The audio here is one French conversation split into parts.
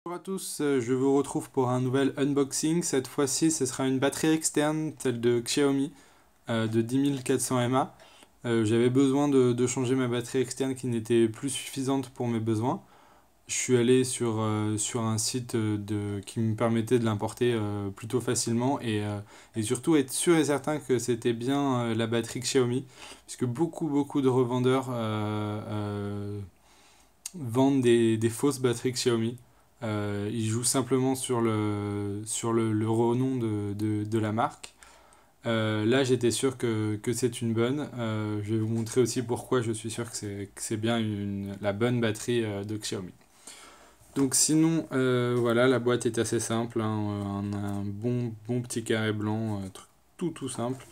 Bonjour à tous, je vous retrouve pour un nouvel unboxing. Cette fois-ci, ce sera une batterie externe, celle de Xiaomi, de 10400 mAh. J'avais besoin de changer ma batterie externe qui n'était plus suffisante pour mes besoins. Je suis allé sur un site qui me permettait de l'importer plutôt facilement et surtout être sûr et certain que c'était bien la batterie Xiaomi, puisque beaucoup de revendeurs vendent des fausses batteries Xiaomi. Ils jouent simplement sur le renom de la marque. Là, j'étais sûr que c'est une bonne. Je vais vous montrer aussi pourquoi je suis sûr que c'est bien la bonne batterie de Xiaomi. Donc sinon, voilà, la boîte est assez simple, hein, un bon petit carré blanc, truc tout simple.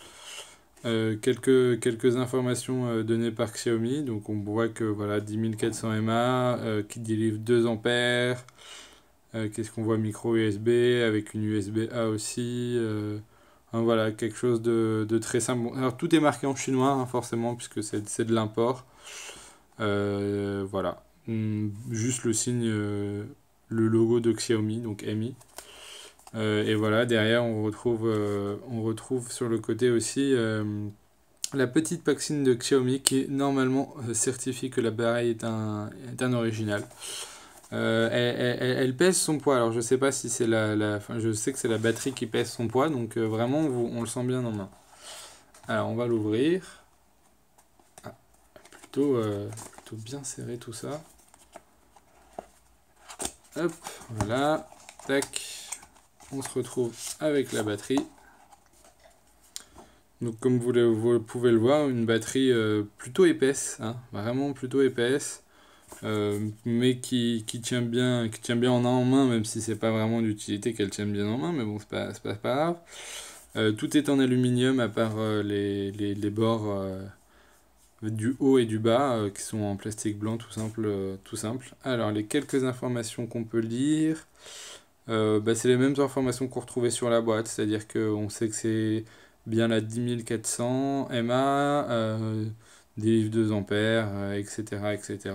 Quelques informations données par Xiaomi. Donc on voit que voilà, 10400 mAh qui délivre 2 ampères. Qu'est-ce qu'on voit? Micro USB avec une USB-A aussi. Hein, voilà, quelque chose de très simple. Bon, alors tout est marqué en chinois, hein, forcément, puisque c'est de l'import. Voilà. Juste le signe, le logo de Xiaomi, donc Mi. Et voilà, derrière, on retrouve sur le côté aussi la petite vaccine de Xiaomi qui normalement certifie que l'appareil est un original. Elle pèse son poids. Alors je sais pas si c'est enfin, je sais que c'est la batterie qui pèse son poids, donc vraiment on le sent bien en main. Alors on va l'ouvrir. Ah, plutôt bien serré tout ça. Hop, voilà. Tac. On se retrouve avec la batterie. Donc comme vous pouvez le voir, une batterie plutôt épaisse, hein, vraiment plutôt épaisse. Mais qui tient bien en main, même si c'est pas vraiment d'utilité qu'elle tienne bien en main, mais bon, c'est pas grave. Tout est en aluminium à part les bords du haut et du bas qui sont en plastique blanc tout simple. Alors, les quelques informations qu'on peut lire, c'est les mêmes informations qu'on retrouvait sur la boîte, c'est-à-dire qu'on sait que c'est bien la 10400 mAh, délivre 2 ampères, etc., etc.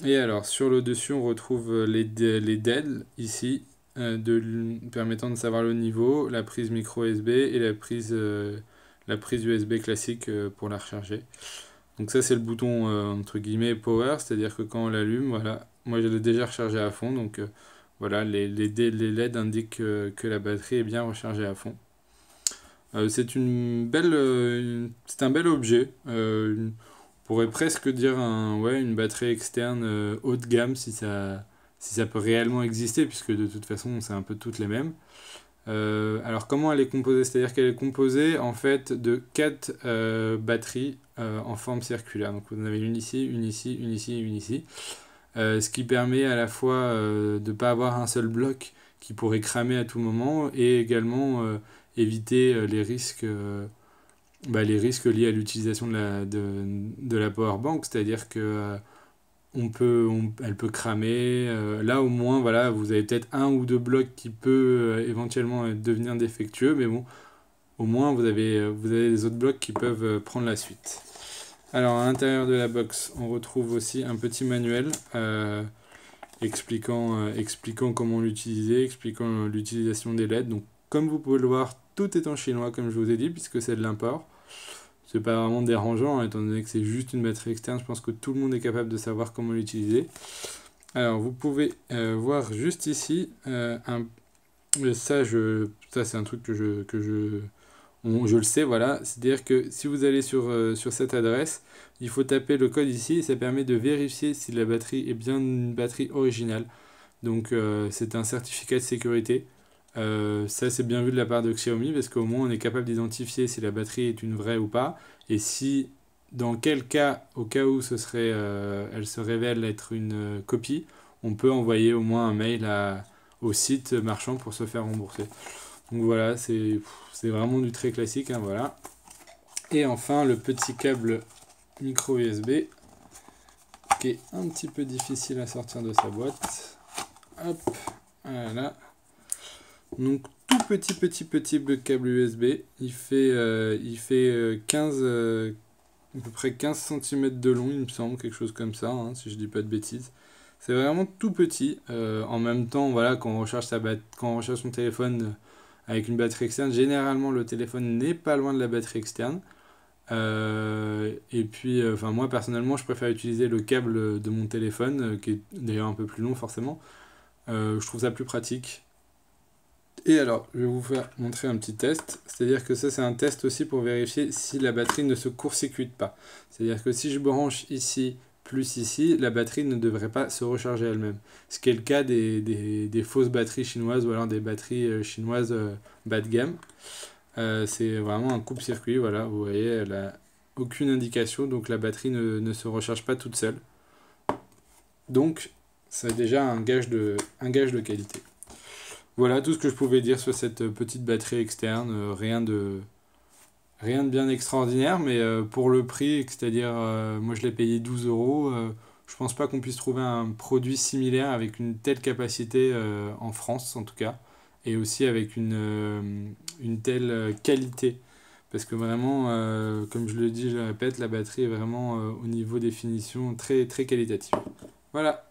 Et alors, sur le dessus, on retrouve les DEL ici, permettant de savoir le niveau, la prise micro USB et la prise USB classique pour la recharger. Donc ça, c'est le bouton entre guillemets power, c'est-à-dire que quand on l'allume, voilà, moi je l'ai déjà rechargé à fond, donc voilà, les LED indiquent que la batterie est bien rechargée à fond. C'est c'est un bel objet. On pourrait presque dire une batterie externe haut de gamme si ça peut réellement exister, puisque de toute façon c'est un peu toutes les mêmes. Alors comment elle est composée? C'est-à-dire qu'elle est composée en fait de 4 batteries en forme circulaire. Donc vous en avez une ici, une ici, une ici et une ici. Ce qui permet à la fois de ne pas avoir un seul bloc qui pourrait cramer à tout moment et également éviter les risques liés à l'utilisation de la power bank, c'est-à-dire que elle peut cramer. Là, au moins, voilà, vous avez peut-être un ou deux blocs qui peut éventuellement devenir défectueux, mais bon, au moins, vous avez les autres blocs qui peuvent prendre la suite. Alors, à l'intérieur de la box, on retrouve aussi un petit manuel expliquant comment l'utiliser, expliquant l'utilisation des LED. Donc, comme vous pouvez le voir, tout est en chinois, comme je vous ai dit, puisque c'est de l'import. C'est pas vraiment dérangeant, hein, étant donné que c'est juste une batterie externe. Je pense que tout le monde est capable de savoir comment l'utiliser. Alors, vous pouvez voir juste ici, ça c'est un truc je le sais, voilà. C'est-à-dire que si vous allez sur cette adresse, il faut taper le code ici et ça permet de vérifier si la batterie est bien une batterie originale. Donc, c'est un certificat de sécurité. Ça, c'est bien vu de la part de Xiaomi parce qu'au moins on est capable d'identifier si la batterie est une vraie ou pas. Et si, dans quel cas, au cas où elle se révèle être une copie, on peut envoyer au moins un mail au site marchand pour se faire rembourser. Donc voilà, c'est vraiment du très classique, hein, voilà. Et enfin, le petit câble micro USB qui est un petit peu difficile à sortir de sa boîte. Hop, voilà. Donc tout petit câble USB, il fait 15, à peu près 15 cm de long, il me semble, quelque chose comme ça, hein, si je dis pas de bêtises. C'est vraiment tout petit. En même temps, voilà, quand on recharge son téléphone avec une batterie externe, généralement le téléphone n'est pas loin de la batterie externe. Et puis, enfin moi personnellement, je préfère utiliser le câble de mon téléphone, qui est d'ailleurs un peu plus long forcément. Je trouve ça plus pratique. Et alors, je vais vous faire montrer un petit test. C'est-à-dire que ça, c'est un test aussi pour vérifier si la batterie ne se court-circuite pas. C'est-à-dire que si je branche ici plus ici, la batterie ne devrait pas se recharger elle-même. Ce qui est le cas des fausses batteries chinoises ou alors des batteries chinoises bas de gamme. C'est vraiment un coupe-circuit, voilà, vous voyez, elle a aucune indication, donc la batterie ne se recharge pas toute seule. Donc, c'est déjà un gage de qualité. Voilà tout ce que je pouvais dire sur cette petite batterie externe, rien de bien extraordinaire, mais pour le prix, c'est-à-dire moi je l'ai payé 12 euros, je pense pas qu'on puisse trouver un produit similaire avec une telle capacité en France en tout cas, et aussi avec une telle qualité. Parce que vraiment, comme je le dis, je le répète, la batterie est vraiment au niveau des finitions très très qualitative. Voilà.